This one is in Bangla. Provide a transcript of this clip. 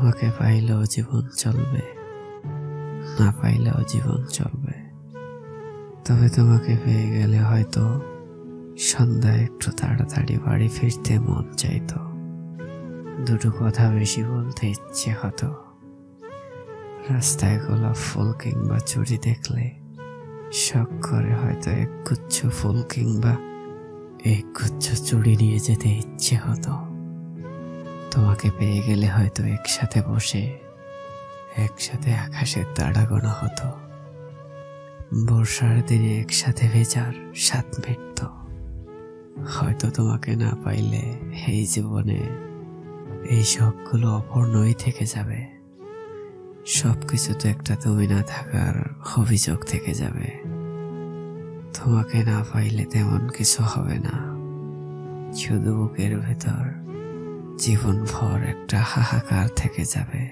তোমাকে পাইলেও জীবন চলবে, না পাইলেও জীবন চলবে। তবে তোমাকে পেয়ে গেলে হয়তো সন্ধ্যায় একটু তাড়াতাড়ি বাড়ি ফিরতে মন চাইতো, দুটো কথা বেশি বলতে ইচ্ছে হতো। রাস্তায় গোলাপ ফুল কিংবা চুড়ি দেখলে শখ করে হয়তো এক গুচ্ছ ফুল কিংবা এক গুচ্ছ চুড়ি নিয়ে যেতে ইচ্ছে হতো। তোমাকে পেয়ে গেলে হয়তো একসাথে বসে একসাথে আকাশের তারা গোনা হতো। বর্ষার দিনে একসাথে ভেজার স্বাদ মিটত। হয়তো তোমাকে না পাইলে এই জীবনে এই শখগুলো অপূর্ণই থেকে যাবে। সবকিছু তো একটা তুমি না থাকার অভিযোগ থেকে যাবে। তোমাকে না পাইলে তেমন কিছু হবে না, শুধু বুকের ভেতর জীবনভর একটা হাহাকার থেকে যাবে।